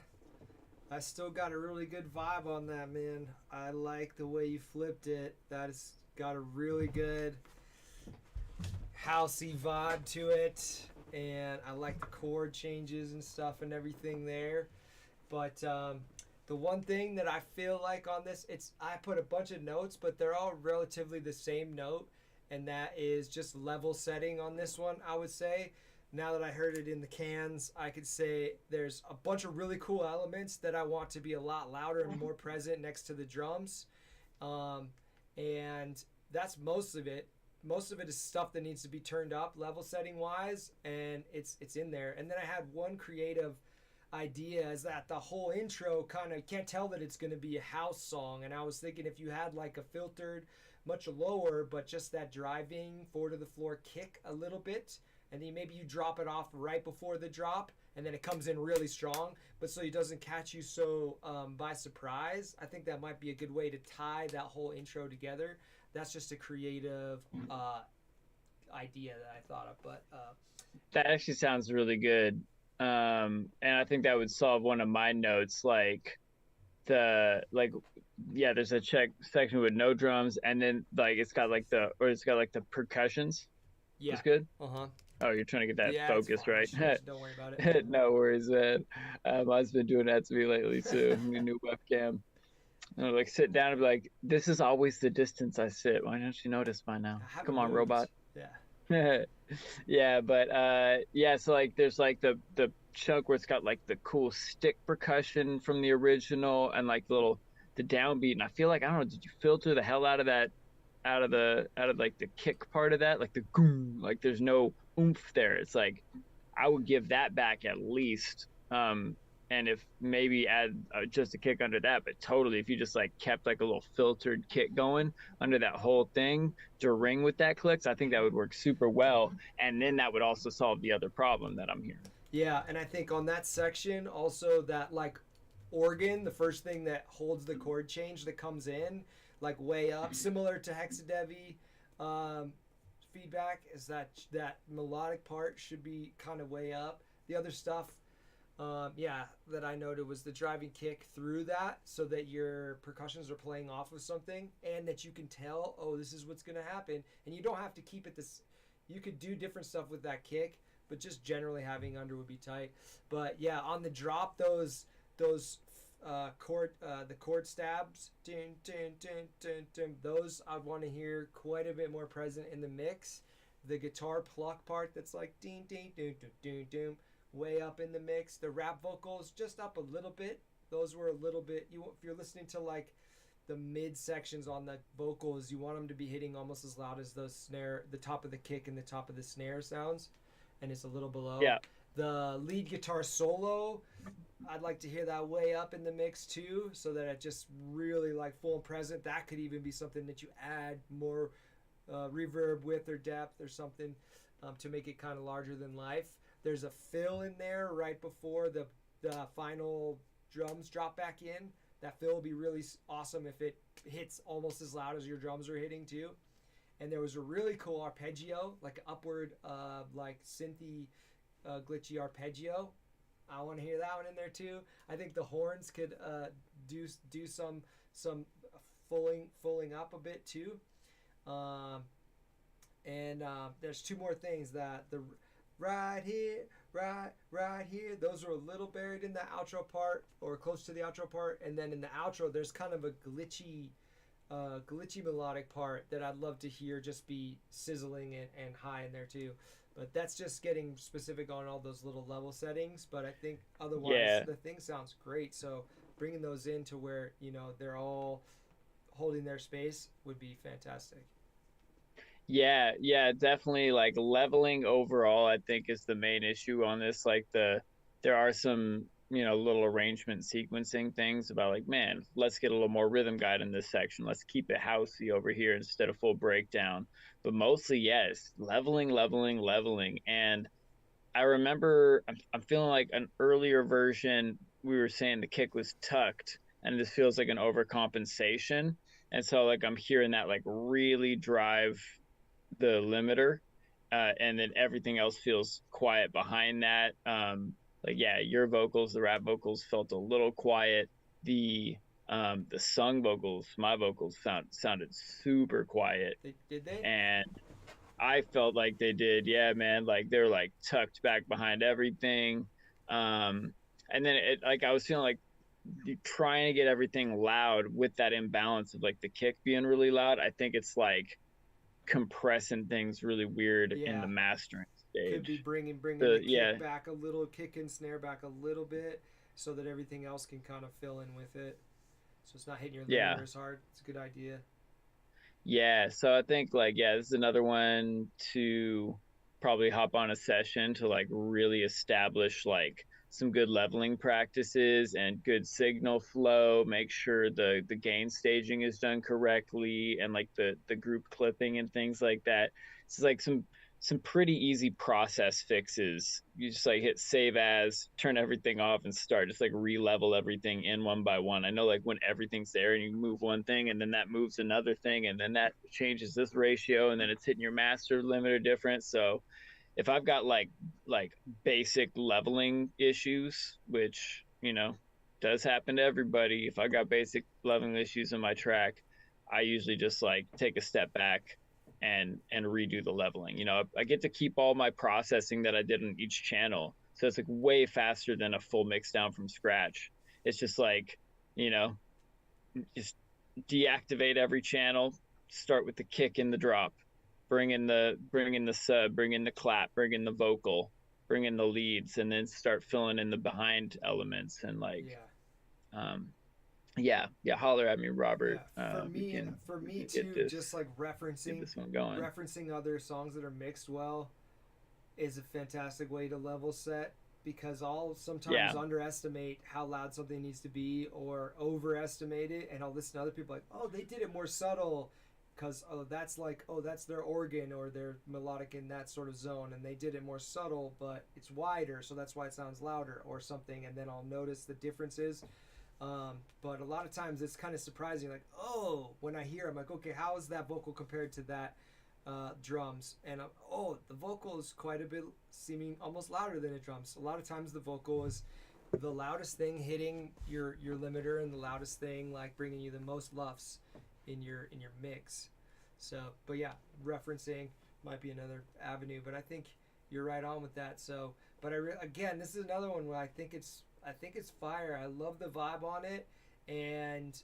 Speaker 1: I still got a really good vibe on that, man. I like the way you flipped it. That's got a really good housey vibe to it. And I like the chord changes and stuff and everything there. But the one thing that I feel like on this, I put a bunch of notes, but they're all relatively the same note. And that is just level setting on this one, I would say. Now that I heard it in the cans, I could say there's a bunch of really cool elements that I want to be a lot louder and more present next to the drums. And that's most of it. Most of it is stuff that needs to be turned up level setting wise, and it's in there. And then I had one creative idea is that the whole intro kind of can't tell that it's going to be a house song. And I was thinking if you had like a filtered, much lower, but just that driving four to the floor kick a little bit, and then maybe you drop it off right before the drop, and then it comes in really strong, but so it doesn't catch you so by surprise. I think that might be a good way to tie that whole intro together. That's just a creative idea that I thought of, but
Speaker 2: That actually sounds really good. And I think that would solve one of my notes, there's a check section with no drums, and then it's got the percussions.
Speaker 1: yeah.
Speaker 2: That's good.
Speaker 1: Uh-huh.
Speaker 2: Oh, you're trying to get that
Speaker 1: Yeah, it's
Speaker 2: focus
Speaker 1: fine.
Speaker 2: right.
Speaker 1: Just don't worry about it.
Speaker 2: No worries, man. Mine's been doing that to me lately too. New webcam. And I'll sit down and be like, this is always the distance I sit. Why don't you notice by now?
Speaker 1: I haven't
Speaker 2: Come on,
Speaker 1: moved.
Speaker 2: robot.
Speaker 1: Yeah.
Speaker 2: Yeah, but so there's the chunk where it's got the cool stick percussion from the original and the downbeat, and I feel like, I don't know, did you filter the hell out of that, out of the kick part of that, the goom, there's no oomph there. It's I would give that back at least, and if maybe add just a kick under that, but totally if you just kept a little filtered kick going under that whole thing to ring with that clicks, I think that would work super well, and then that would also solve the other problem that I'm hearing.
Speaker 1: Yeah, and I think on that section also that organ, the first thing that holds the chord change that comes in way up, similar to Hexadevi feedback, is that melodic part should be kind of way up. The other stuff that I noted was the driving kick through that, so that your percussions are playing off of something and that you can tell, oh, this is what's going to happen, and you don't have to keep it this. You could do different stuff with that kick, but just generally having under would be tight. But yeah, on the drop, those the chord stabs, dun, dun, dun, dun, dun, those I'd want to hear quite a bit more present in the mix. The guitar pluck part that's like ding ding dun dun dun dun, way up in the mix. The rap vocals just up a little bit. Those were a little bit. If you're listening to like the mid sections on the vocals, you want them to be hitting almost as loud as the top of the kick and the top of the snare sounds, and it's a little below.
Speaker 2: Yeah.
Speaker 1: The lead guitar solo, I'd like to hear that way up in the mix too, so that it just really like full and present. That could even be something that you add more reverb with or depth or something to make it kind of larger than life. There's a fill in there right before the final drums drop back in. That fill will be really awesome if it hits almost as loud as your drums are hitting too. And there was a really cool arpeggio, like upward, like synthy, glitchy arpeggio. I want to hear that one in there too. I think the horns could do some fulling up a bit too. And there's two more things that the right here, right here. Those are a little buried in the outro part or close to the outro part. And then in the outro, there's kind of a glitchy melodic part that I'd love to hear just be sizzling and high in there too. But that's just getting specific on all those little level settings. But I think otherwise the thing sounds great. So bringing those in to where, they're all holding their space would be fantastic.
Speaker 2: Yeah, definitely. Like leveling overall, I think is the main issue on this. Like there are some, little arrangement sequencing things about like, man, let's get a little more rhythm guide in this section. Let's keep it housey over here instead of full breakdown. But mostly, yes, leveling. And I remember I'm feeling like an earlier version, we were saying the kick was tucked, and this feels like an overcompensation. And so like I'm hearing that like really drive the limiter, and then everything else feels quiet behind that. Your vocals, the rap vocals felt a little quiet. The sung vocals, my vocals sounded super quiet.
Speaker 1: Did they?
Speaker 2: And I felt like they did. Yeah, man. Like they're like tucked back behind everything. And then I was feeling like trying to get everything loud with that imbalance of like the kick being really loud. I think it's like compressing things really weird in the mastering stage.
Speaker 1: Could be bringing the kick back a little, kick and snare back a little bit, so that everything else can kind of fill in with it. So it's not hitting your limiter as hard. It's a good idea.
Speaker 2: Yeah, so I think this is another one to probably hop on a session to like really establish like some good leveling practices and good signal flow, make sure the gain staging is done correctly, and like the group clipping and things like that. It's like some pretty easy process fixes. You just like hit save as, turn everything off, and start just like re-level everything in one by one. I know like when everything's there and you move one thing and then that moves another thing and then that changes this ratio and then it's hitting your master limiter difference. So if I've got like basic leveling issues, which, does happen to everybody, if I got basic leveling issues in my track, I usually just like take a step back and redo the leveling. I get to keep all my processing that I did on each channel. So it's like way faster than a full mix down from scratch. It's just like, just deactivate every channel, start with the kick and the drop, bring in the sub, bring in the clap, bring in the vocal, bring in the leads, and then start filling in the behind elements and holler at me, Robert.
Speaker 1: For me too, just like referencing other songs that are mixed well is a fantastic way to level set, because I'll sometimes underestimate how loud something needs to be or overestimate it, and I'll listen to other people like, oh, they did it more subtle because that's their organ or their melodic in that sort of zone, and they did it more subtle but it's wider, so that's why it sounds louder or something, and then I'll notice the differences. But a lot of times it's kind of surprising, like, oh, when I hear, I'm like, okay, how is that vocal compared to that drums? And the vocal is quite a bit seeming almost louder than a drums. A lot of times the vocal is the loudest thing hitting your limiter, and the loudest thing like bringing you the most luffs in your mix. So, but yeah, referencing might be another avenue, but I think you're right on with that. So, but again, this is another one where I think it's fire. I love the vibe on it, and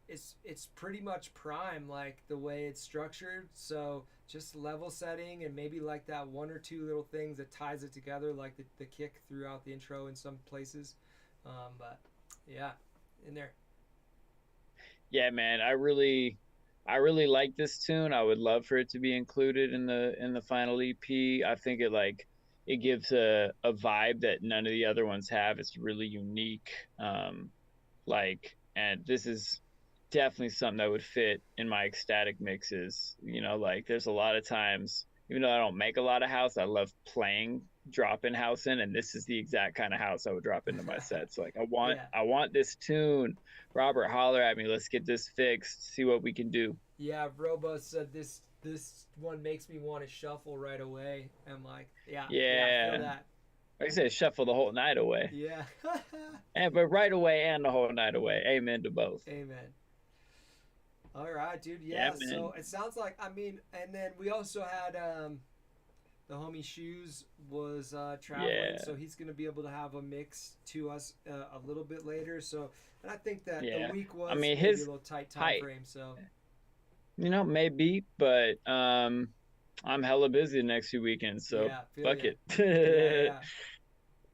Speaker 1: it's pretty much prime, like the way it's structured. So just level setting and maybe like that one or two little things that ties it together, like the kick throughout the intro in some places. But yeah, in there.
Speaker 2: Yeah, man, I really like this tune. I would love for it to be included in the final EP. I think it gives a vibe that none of the other ones have. It's really unique. And this is definitely something that would fit in my ecstatic mixes. You know, like there's a lot of times, even though I don't make a lot of house, I love playing drop in house in, and this is the exact kind of house I would drop into my sets. Like
Speaker 1: Yeah.
Speaker 2: I want this tune. Robert, holler at me. Let's get this fixed. See what we can do.
Speaker 1: Yeah, Robo said this one makes me want to shuffle right away. I'm like, yeah, I feel
Speaker 2: Yeah.
Speaker 1: that.
Speaker 2: Like I said, shuffle the whole night away.
Speaker 1: Yeah.
Speaker 2: But right away and the whole night away. Amen to both.
Speaker 1: Amen. All right, dude.
Speaker 2: Yeah,
Speaker 1: Yeah.
Speaker 2: man.
Speaker 1: So it sounds like, I mean, and then we also had the homie Shoes was traveling,
Speaker 2: Yeah.
Speaker 1: so he's gonna be able to have a mix to us a little bit later. So, and I think that
Speaker 2: Yeah.
Speaker 1: the week was
Speaker 2: I mean,
Speaker 1: maybe a
Speaker 2: his
Speaker 1: little tight time
Speaker 2: height.
Speaker 1: frame. So
Speaker 2: You know, maybe, but I'm hella busy the next few weekends, so
Speaker 1: yeah, feel
Speaker 2: fuck
Speaker 1: ya.
Speaker 2: it.
Speaker 1: Yeah,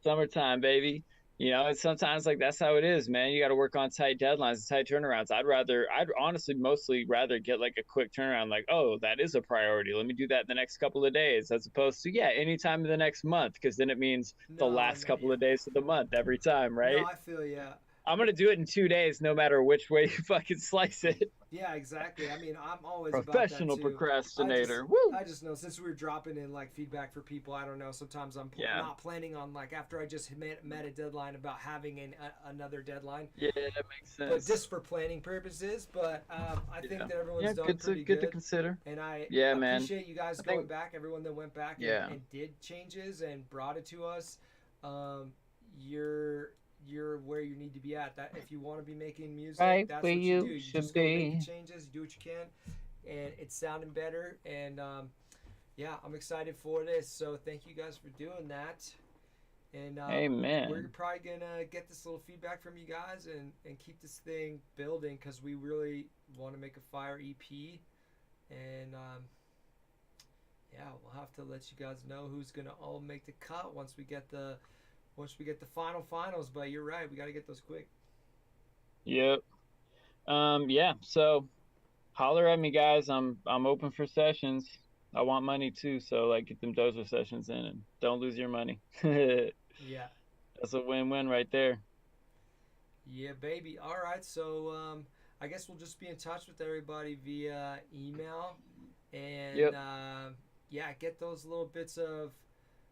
Speaker 2: Summertime, baby. You know, it's sometimes like that's how it is, man. You got to work on tight deadlines and tight turnarounds. I'd honestly mostly rather get like a quick turnaround, like, oh, that is a priority. Let me do that in the next couple of days, as opposed to, yeah, anytime in the next month, because then it means the
Speaker 1: No,
Speaker 2: last
Speaker 1: no,
Speaker 2: couple
Speaker 1: yeah.
Speaker 2: of days of the month every time,
Speaker 1: No,
Speaker 2: right?
Speaker 1: I feel ya.
Speaker 2: I'm going to do it in 2 days, no matter which way you fucking slice it.
Speaker 1: Yeah, exactly. I mean, I'm always
Speaker 2: Professional
Speaker 1: about that too.
Speaker 2: procrastinator.
Speaker 1: I
Speaker 2: Woo!
Speaker 1: I just know since we were dropping in like feedback for people. I don't know. Sometimes I'm
Speaker 2: Yeah.
Speaker 1: not planning on like after I just met a deadline about having another deadline,
Speaker 2: Yeah, that makes
Speaker 1: but
Speaker 2: sense.
Speaker 1: just for planning purposes. But I think
Speaker 2: Yeah.
Speaker 1: that everyone's
Speaker 2: Yeah,
Speaker 1: done
Speaker 2: good to
Speaker 1: pretty
Speaker 2: good to
Speaker 1: good,
Speaker 2: consider.
Speaker 1: and I
Speaker 2: Yeah, man.
Speaker 1: appreciate you guys
Speaker 2: I
Speaker 1: going
Speaker 2: think
Speaker 1: back. Everyone that went back
Speaker 2: Yeah.
Speaker 1: and did changes and brought it to us. You're where you need to be at. That if you want to be making music,
Speaker 2: Right
Speaker 1: that's
Speaker 2: where
Speaker 1: what you
Speaker 2: you
Speaker 1: do. You
Speaker 2: should
Speaker 1: just go make
Speaker 2: be.
Speaker 1: the changes, you do what you can, and it's sounding better. And yeah, I'm excited for this. So thank you guys for doing that. And
Speaker 2: Amen.
Speaker 1: we're probably gonna get this little feedback from you guys and keep this thing building because we really want to make a fire EP. And yeah, we'll have to let you guys know who's gonna all make the cut once we get the finals. But you're right, we got to get those quick.
Speaker 2: Yep. Yeah. So holler at me, guys. I'm open for sessions. I want money too, so like get them dozer sessions in and don't lose your money. That's
Speaker 1: Yeah.
Speaker 2: a win-win right there.
Speaker 1: Yeah, baby. All right, so I guess we'll just be in touch with everybody via email, and
Speaker 2: Yep.
Speaker 1: yeah, get those little bits of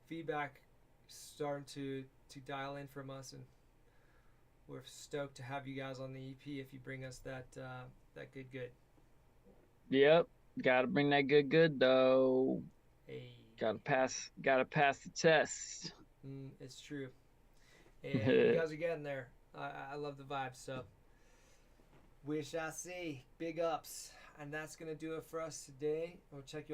Speaker 1: feedback starting to dial in from us, and we're stoked to have you guys on the EP if you bring us that good.
Speaker 2: Yep. Gotta bring that good though.
Speaker 1: Hey,
Speaker 2: Gotta pass the test.
Speaker 1: it's true. And you guys are getting there. I love the vibe. So we shall see. Big ups, and that's gonna do it for us today. We'll check you on the